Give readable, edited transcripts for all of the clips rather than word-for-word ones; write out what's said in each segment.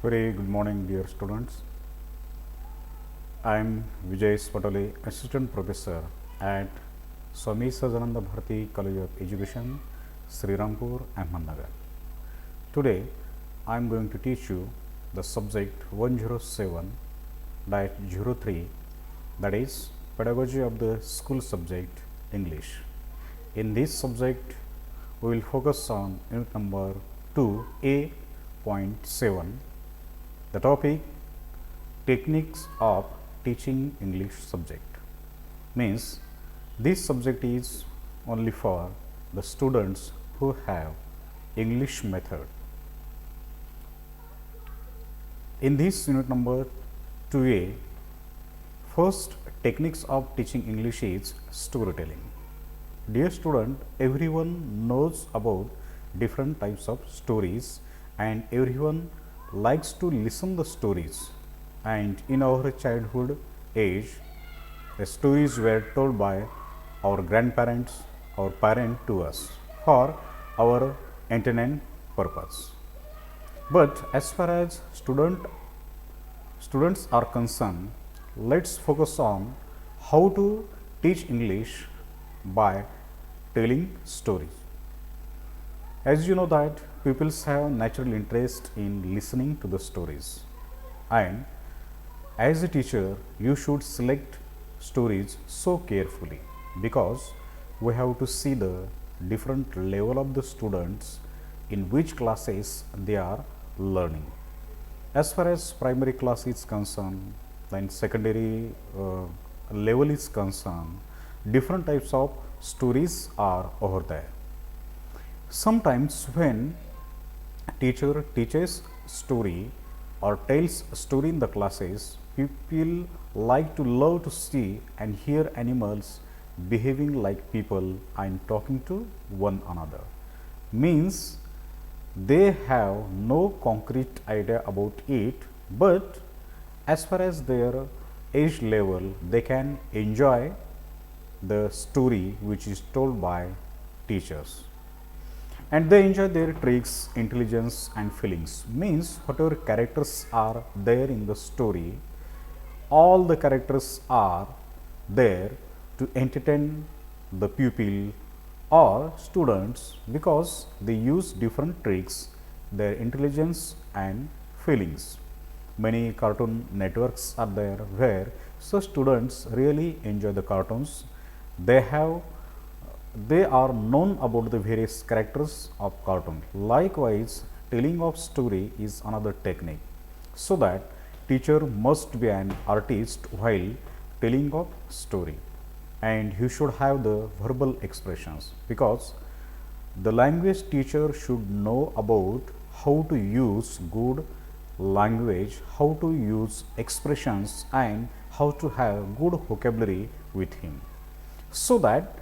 Very good morning, dear students. I am Vijay Spatale, Assistant Professor at Swami Sajananda Bharati College of Education, Srirampur, Ahmednagar. Today, I am going to teach you the subject 107-03, that is Pedagogy of the School Subject English. In this subject, we will focus on unit number 2A.7. The topic techniques of teaching English subject means this subject is only for the students who have English method. In this unit number 2A, first techniques of teaching English is storytelling. Dear student, everyone knows about different types of stories and everyone likes to listen the stories, and in our childhood age the stories were told by our grandparents or parent to us for our entertainment purpose. But as far as students are concerned, let's focus on how to teach English by telling stories. As you know that people have natural interest in listening to the stories, and as a teacher you should select stories so carefully because we have to see the different level of the students in which classes they are learning. As far as primary class is concerned, then secondary level is concerned, different types of stories are over there. Sometimes when teacher teaches story or tells story in the classes, people like to love to see and hear animals behaving like people and talking to one another. Means they have no concrete idea about it, but as far as their age level, they can enjoy the story which is told by teachers, and they enjoy their tricks, intelligence and feelings. Means whatever characters are there in the story, all the characters are there to entertain the pupil or students because they use different tricks, their intelligence and feelings. Many cartoon networks are there where so students really enjoy the cartoons. They are known about the various characters of cartoon. Likewise, telling of story is another technique, so that teacher must be an artist while telling of story, and you should have the verbal expressions because the language teacher should know about how to use good language, how to use expressions and how to have good vocabulary with him, so that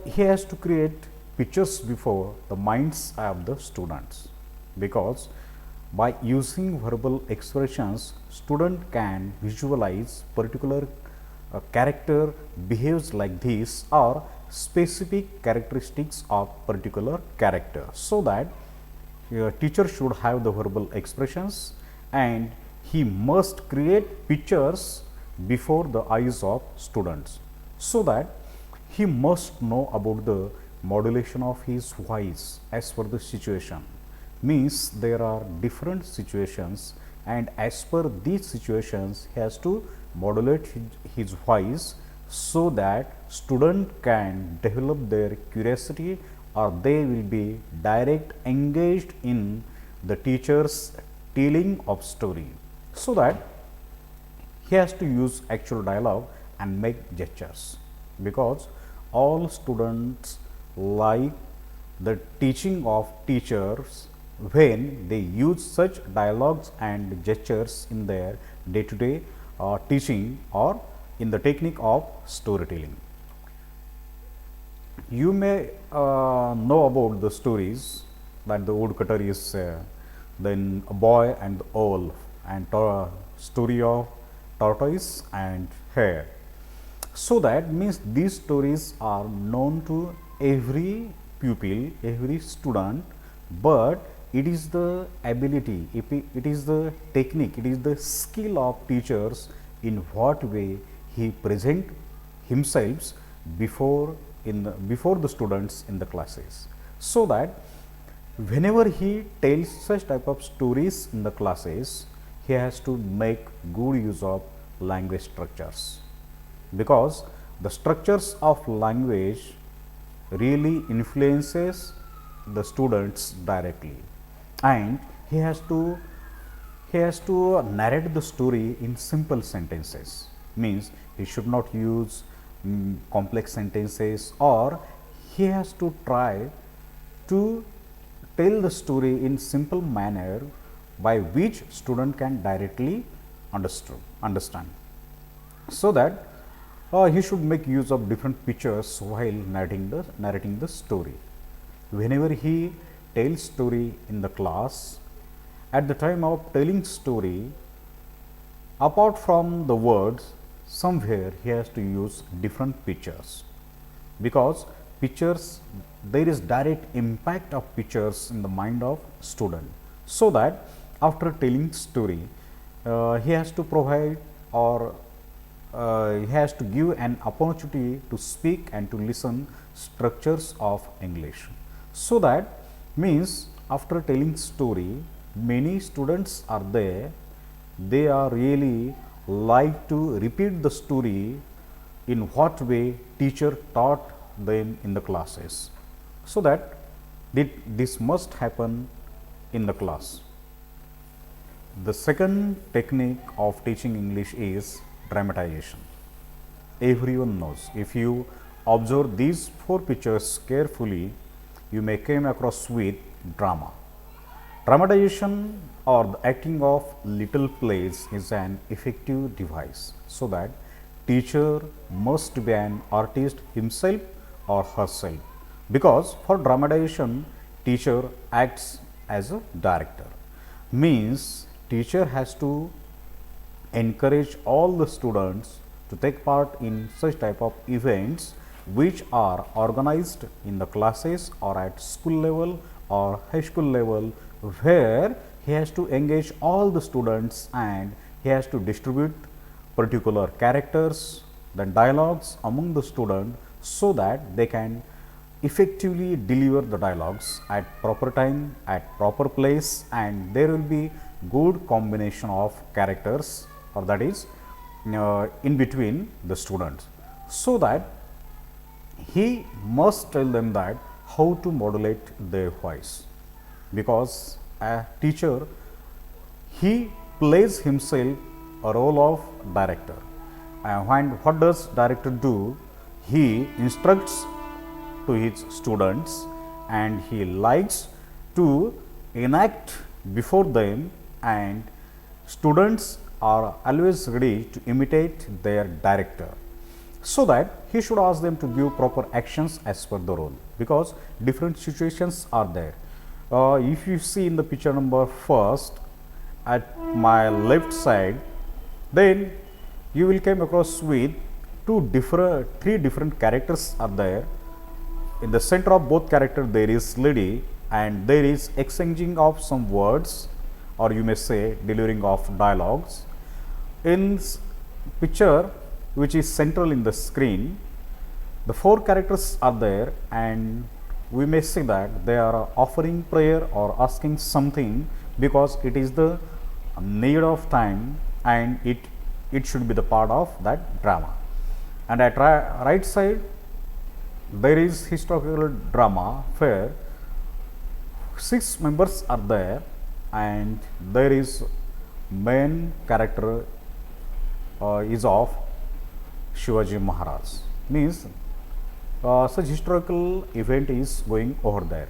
he has to create pictures before the minds of the students, because by using verbal expressions student can visualize particular character behaves like this or specific characteristics of particular character, so that teacher should have the verbal expressions and he must create pictures before the eyes of students, so that he must know about the modulation of his voice as per the situation. Means there are different situations, and as per these situations he has to modulate his voice so that student can develop their curiosity or they will be direct engaged in the teacher's telling of story, so that he has to use actual dialogue and make gestures, because all students like the teaching of teachers when they use such dialogues and gestures in their day to day teaching or in the technique of storytelling. You may know about the stories that the woodcutter is then a boy and the owl, and story of tortoise and hare. So that means these stories are known to every pupil, every student, but it is the ability, it is the technique, it is the skill of teachers in what way he present himself before the students in the classes, so that whenever he tells such type of stories in the classes, he has to make good use of language structures, because the structures of language really influences the students directly, and he has to narrate the story in simple sentences, means he should not use complex sentences, or he has to try to tell the story in simple manner by which student can directly understand, so that he should make use of different pictures while narrating the story. Whenever he tells story in the class, at the time of telling story, apart from the words, somewhere he has to use different pictures, because pictures, there is direct impact of pictures in the mind of student, so that after telling story, he has to provide, or he has to give an opportunity to speak and to listen structures of English, so that means after telling story, many students are there, they are really like to repeat the story in what way teacher taught them in the classes, so that this must happen in the class. The second technique of teaching English is dramatization. Everyone knows, if you observe these four pictures carefully, you may come across with drama. Dramatization, or the acting of little plays, is an effective device, so that teacher must be an artist himself or herself, because for dramatization teacher acts as a director, means teacher has to encourage all the students to take part in such type of events which are organized in the classes or at school level or high school level, where he has to engage all the students and he has to distribute particular characters, then dialogues among the students, so that they can effectively deliver the dialogues at proper time, at proper place, and there will be good combination of characters, or that is in between the students, so that he must tell them that how to modulate their voice, because a teacher, he plays himself a role of director, and what does director do? He instructs to his students and he likes to enact before them, and students are always ready to imitate their director, so that he should ask them to give proper actions as per the role, because different situations are there. If you see in the picture number first at my left side, then you will come across with three different characters are there. In the center of both characters there is lady, and there is exchanging of some words, or you may say delivering of dialogues. In picture which is central in the screen, the four characters are there, and we may say that they are offering prayer or asking something, because it is the need of time and it should be the part of that drama. And at right side there is historical drama, where 6 members are there, and there is main character is of Shivaji Maharaj, means such historical event is going over there,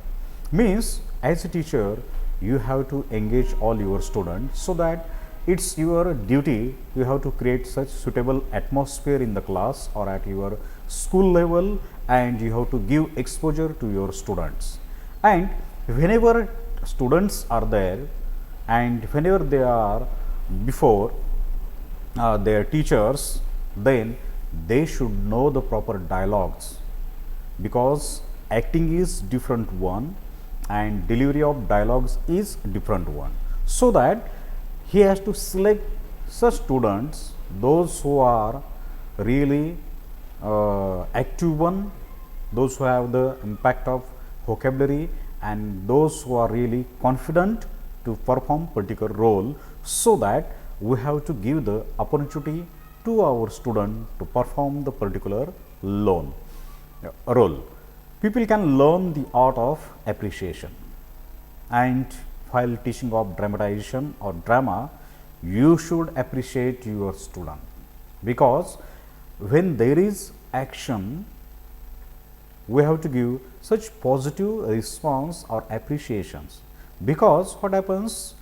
means as a teacher you have to engage all your students, so that it's your duty, you have to create such suitable atmosphere in the class or at your school level, and you have to give exposure to your students. And whenever students are there and whenever they are before their teachers, then they should know the proper dialogues, because acting is different one and delivery of dialogues is different one. So that he has to select such students, those who are really active one, those who have the impact of vocabulary, and those who are really confident to perform particular role, so that we have to give the opportunity to our student to perform the particular role. People can learn the art of appreciation, and while teaching of dramatization or drama, you should appreciate your student, because when there is action, we have to give such positive response or appreciations, because what happens,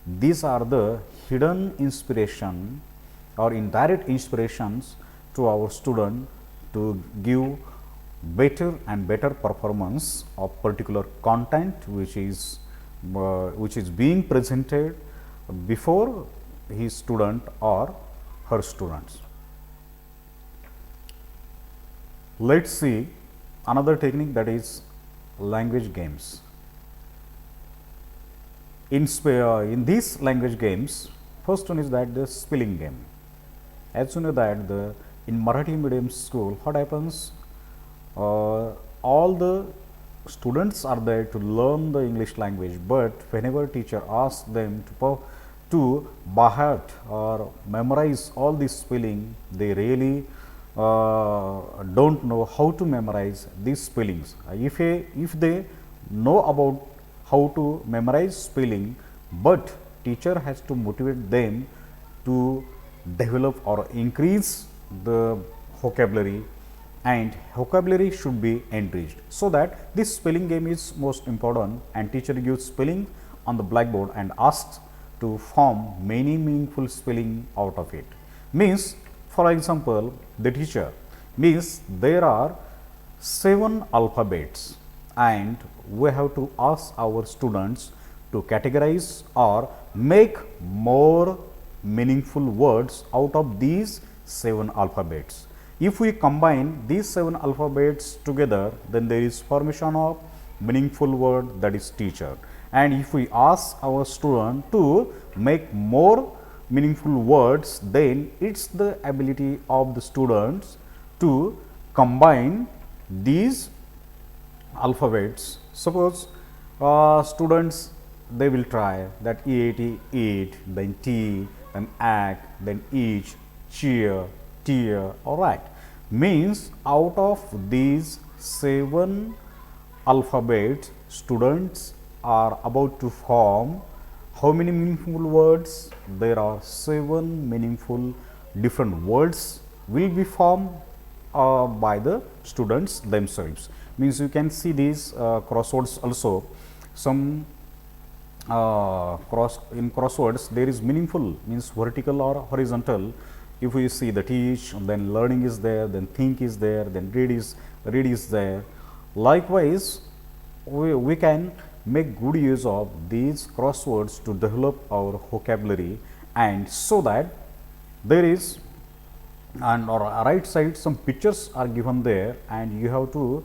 these are the hidden inspiration or indirect inspirations to our student to give better and better performance of particular content which is being presented before his student or her students. Let us see another technique, that is language games. In these language games, first one is that the spelling game. As you know that in Marathi medium school, what happens, all the students are there to learn the English language, but whenever teacher asks them to by heart or memorize all this spelling, they really don't know how to memorize these spellings. If they know about how to memorize spelling, but teacher has to motivate them to develop or increase the vocabulary, and vocabulary should be enriched. So that this spelling game is most important, and teacher gives spelling on the blackboard and asks to form many meaningful spelling out of it. Means, for example, the teacher means there are 7 alphabets, and we have to ask our students to categorize or make more meaningful words out of these 7 alphabets. If we combine these 7 alphabets together, then there is formation of meaningful word, that is teacher. And if we ask our student to make more meaningful words, then it is the ability of the students to combine these alphabets. Suppose students, they will try that EAT, eat, then T, then act, then each, cheer, tear. All right, means out of these 7 alphabets, students are about to form how many meaningful words? There are 7 meaningful different words will be formed by the students themselves. Means you can see these crosswords also. Some in crosswords there is meaningful, means vertical or horizontal. If we see the teach, then learning is there, then think is there, then read is there. Likewise, we can make good use of these crosswords to develop our vocabulary, and so that there is, and on right side some pictures are given there, and you have to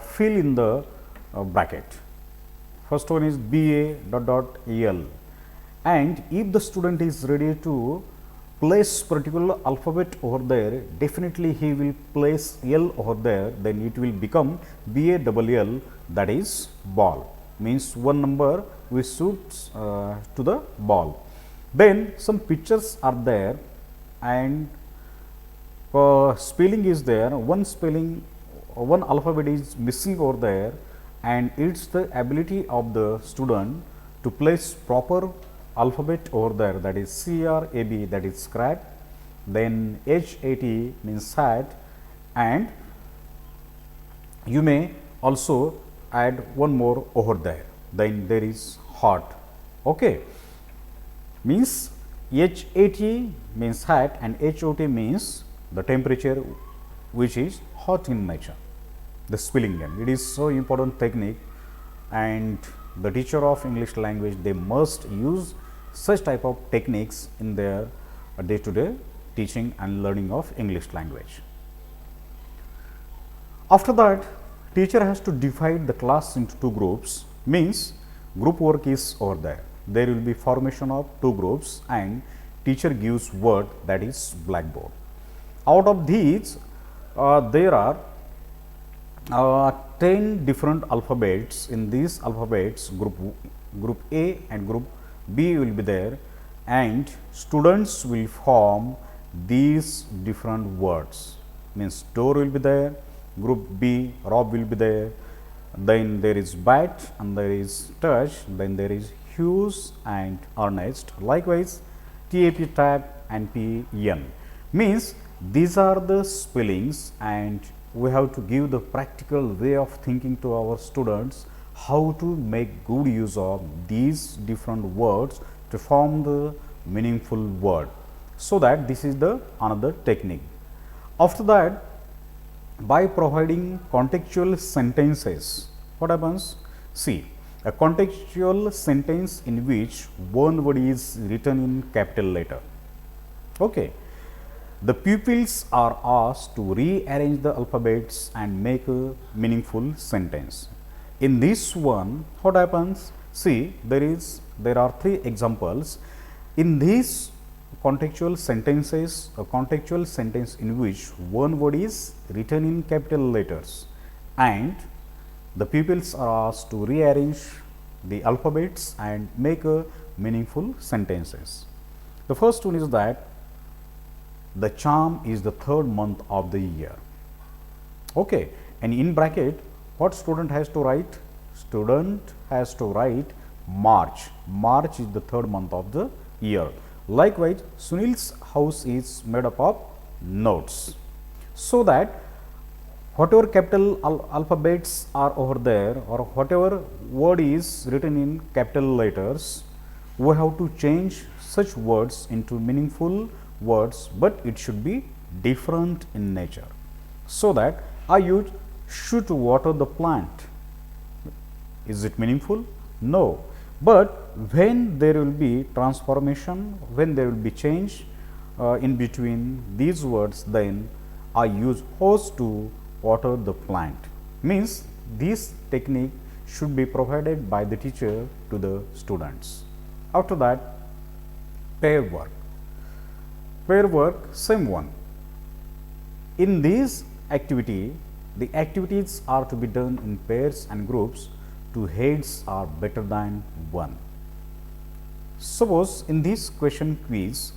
fill in the bracket. First one is BA ... and if the student is ready to place particular alphabet over there, definitely he will place L over there, then it will become BALL, that is ball. Means one number we suits to the ball. Then some pictures are there, and spelling is there. One alphabet is missing over there, and it's the ability of the student to place proper alphabet over there, that is CRAB, that is scrap, then HAT means hat, and you may also add one more over there, then there is hot. Okay, means HAT means hat and HOT means the temperature which is hot in nature. The spelling game, it is so important technique, and the teacher of English language, they must use such type of techniques in their day to day teaching and learning of English language. After that, teacher has to divide the class into 2 groups, means group work is over there. There will be formation of two groups and teacher gives word, that is blackboard. Out of these there are 10 different alphabets. In these alphabets, group A and group B will be there, and students will form these different words. Means door will be there, group B, Rob will be there, then there is bat and there is touch, then there is Hughes and Ernest. Likewise, TAP, tap and PN. Means these are the spellings, and we have to give the practical way of thinking to our students how to make good use of these different words to form the meaningful word. So that this is the another technique. After that, by providing contextual sentences, what happens? See, a contextual sentence in which one word is written in capital letter. Okay. The pupils are asked to rearrange the alphabets and make a meaningful sentence. In this one, what happens? See, there are three examples. In these contextual sentences, a contextual sentence in which one word is written in capital letters and the pupils are asked to rearrange the alphabets and make a meaningful sentences. The first one is that the charm is the third month of the year. Okay, and in bracket, what student has to write? Student has to write March. March is the third month of the year. Likewise, Sunil's house is made up of notes. So that whatever capital alphabets are over there, or whatever word is written in capital letters, we have to change such words into meaningful words, but it should be different in nature. So that I should water the plant. Is it meaningful? No. But when there will be transformation, when there will be change in between these words, then I use hose to water the plant. Means this technique should be provided by the teacher to the students. After that, pair work. Pair work, same one. In this activity, the activities are to be done in pairs and groups. Two heads are better than one. Suppose in this question quiz,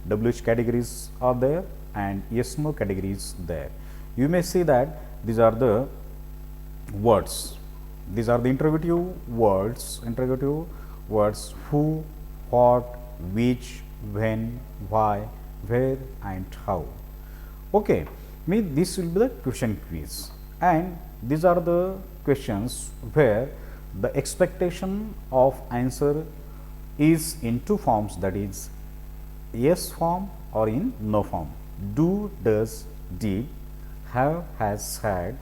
WH categories are there and yes no categories there. You may see that these are the words. These are the interrogative words. Interrogative words: who, what, which, when, why, where and how. Okay, this will be the question quiz, and these are the questions where the expectation of answer is in two forms, that is yes form or in no form. Do, does, did, have, has, had,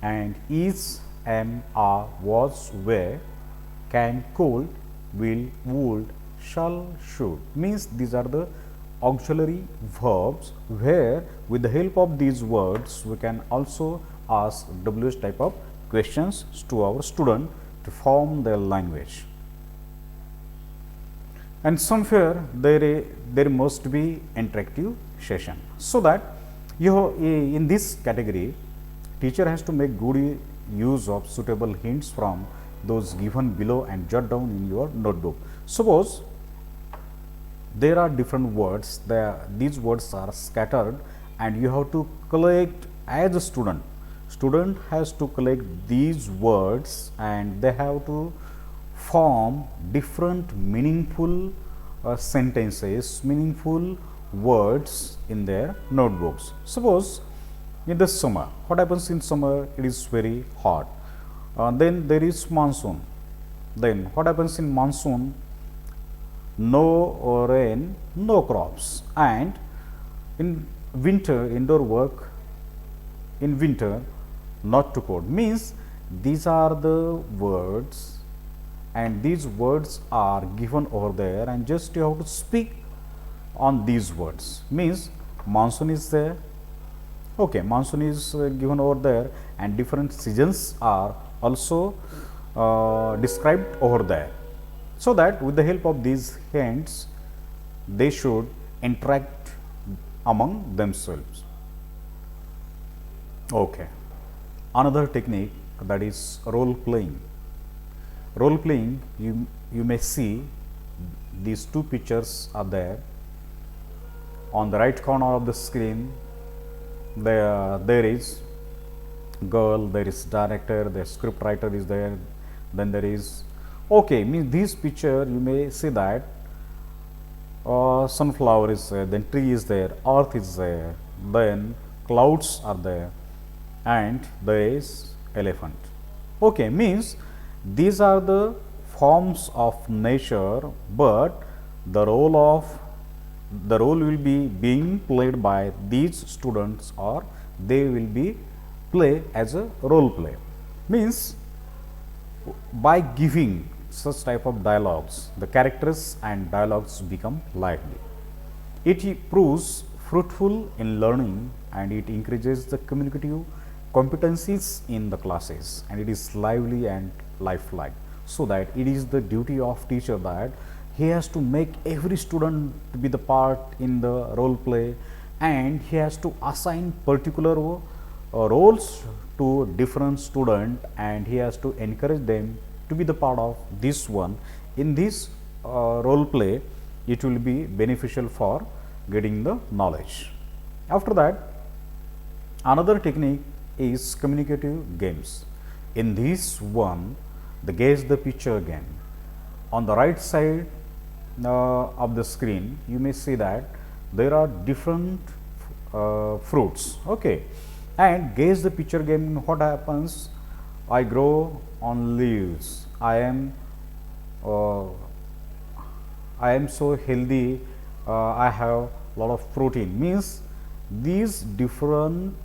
and is, am, are, was, were, can, could, will, would, shall, should. Means these are the auxiliary verbs where with the help of these words we can also ask WH type of questions to our student to form their language. And somewhere there must be interactive session, so that in this category teacher has to make good use of suitable hints from those given below and jot down in your notebook. Suppose there are different words, these words are scattered and you have to collect as a student. Student has to collect these words and they have to form different meaningful sentences, meaningful words in their notebooks. Suppose in the summer, what happens in summer? It is very hot. Then there is monsoon. Then what happens in monsoon? No rain, no crops. And in winter, indoor work in winter, not to code. Means these are the words and these words are given over there and just you have to speak on these words. Means monsoon is there. Okay, monsoon is given over there and different seasons are also described over there, so that with the help of these hands they should interact among themselves. Okay. Another technique, that is role playing. Role playing, you may see these two pictures are there. On the right corner of the screen, there is girl, there is director, the script writer is there, then there is, okay, means this picture you may see that sunflower is there, then tree is there, earth is there, then clouds are there, and there is elephant. Okay, means these are the forms of nature, but the role will be being played by these students, or they will be play as a role play. Means by giving such type of dialogues, the characters and dialogues become lively. It proves fruitful in learning, and it increases the communicative competencies in the classes, and it is lively and lifelike. So that it is the duty of teacher that he has to make every student to be the part in the role play, and he has to assign particular roles to different student, and he has to encourage them to be the part of this one. In this role play, it will be beneficial for getting the knowledge. After that, another technique is communicative games. In this one, the guess the picture game. On the right side of the screen, you may see that there are different fruits. Okay, and guess the picture game. What happens? I grow on leaves. I am so healthy. I have lot of protein. Means these different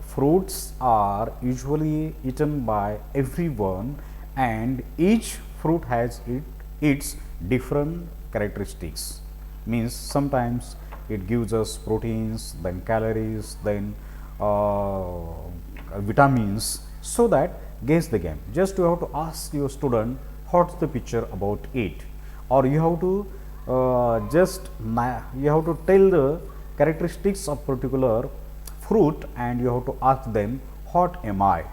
fruits are usually eaten by everyone, and each fruit has its different characteristics. Means sometimes it gives us proteins, then calories, then vitamins. So that guess the game. Just you have to ask your student what's the picture about it, or you have to you have to tell the characteristics of particular fruit, and you have to ask them what am I,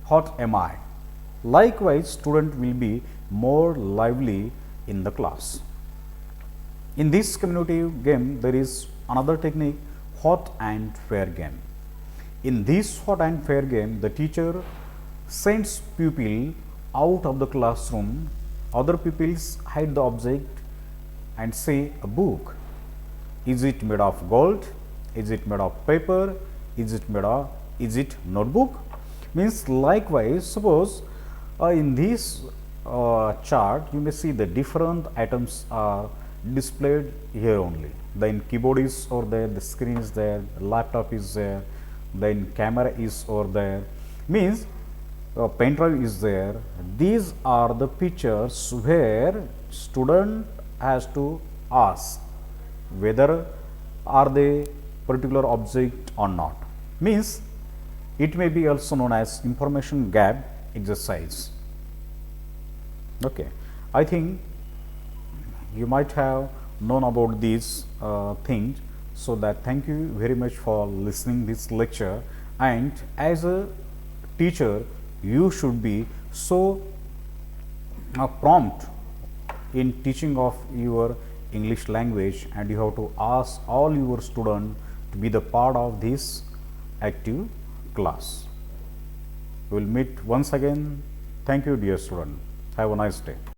what am I. Likewise, student will be more lively in the class. In this communicative game, there is another technique, hot and fair game. In this hot and fair game, the teacher sends pupil out of the classroom. Other pupils hide the object and say a book. Is it made of gold? Is it made of paper? Is it notebook? Means likewise, suppose in this chart you may see the different items are displayed here only. Then keyboard is over there, the screen is there, the laptop is there, then camera is over there. Means pen drive is there. These are the pictures where student has to ask whether are they particular object or not. Means it may be also known as information gap exercise. Okay, I think you might have known about these things. So that thank you very much for listening this lecture, and as a teacher you should be so prompt in teaching of your English language, and you have to ask all your students to be the part of this active class. We will meet once again. Thank you, dear student. Have a nice day.